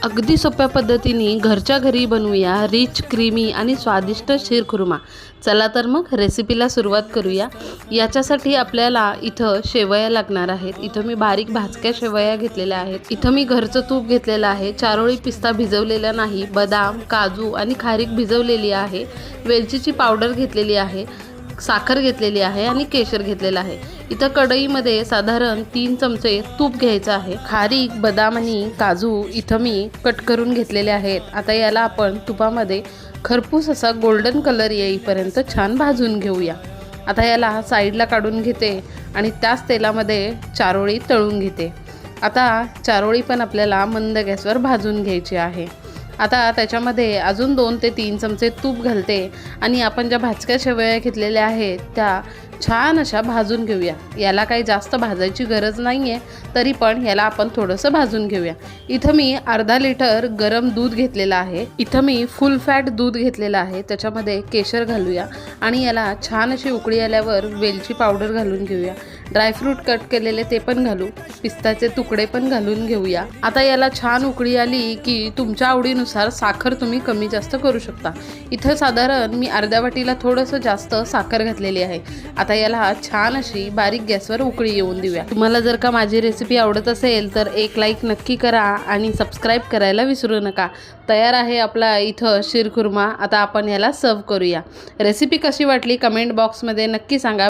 अगदी सोप्या पद्धतीने घरच्या घरी बनवूया रिच क्रीमी आणि स्वादिष्ट शीरखुर्मा। चला तर मग रेसिपीला सुरुवात करूया। याच्यासाठी आपल्याला इथं शेवया लागणार आहेत। इथं मी बारीक भाजक्या शेवया घेतलेल्या आहेत। इथं मी घरचं तूप घेतलेलं आहे। चारोळी पिस्ता भिजवलेला नाही, बदाम काजू आणि खारीक भिजवलेली आहे, वेलचीची पावडर घेतलेली आहे, साखर घेतलेली आहे आणि केशर घेतलेला आहे। इथं कढईमध्ये साधारण 3 चमचे तूप घ्यायचं आहे। खारीक, बदाम आणि काजू इथं मी कट करून घेतलेले आहेत। आता याला आपण तुपामध्ये खरपूस असा गोल्डन कलर येईपर्यंत छान भाजून घेऊया। आता याला साईडला काढून घेते आणि त्याच तेलामध्ये चारोळी तळून घेते। आता चारोळी पण आपल्याला मंद गॅसवर भाजून घ्यायची आहे। आता त्याच्यामध्ये अजून 2 ते 3 चमचे तूप घालते आणि आपण ज्या भाजक्या शेवया घेतलेल्या आहेत त्या छान अशा भाजून घेऊया। याला काही जास्त भाजायची गरज नाही आहे, तरी पण याला आपण थोडंसं भाजून घेऊया। इथं मी अर्धा लिटर गरम दूध घेतलेलं आहे। इथं मी फुल फॅट दूध घेतलेलं आहे। त्याच्यामध्ये केशर घालूया आणि याला छान अशी उकळी आल्यावर वेलची पावडर घालून घेऊया। ड्रायफ्रूट कट केलेले ते पण घालू, पिस्ताचे तुकडे पण घालून घेऊया। आता याला छान उकळी आली की तुमच्या आवडीनुसार साखर तुम्ही कमी जास्त करू शकता। इथं साधारण मी अर्ध्या वाटीला थोडंसं जास्त साखर घातलेली आहे। आता याला छान अशी बारीक गॅसवर उकळी येऊन देऊया। तुम्हाला जर का माझी रेसिपी आवडत असेल तर एक लाईक नक्की करा आणि सबस्क्राईब करायला विसरू नका। तयार आहे आपला इथं शीरखुर्मा। आता आपण याला सर्व करूया। रेसिपी कशी वाटली कमेंट बॉक्समध्ये नक्की सांगा।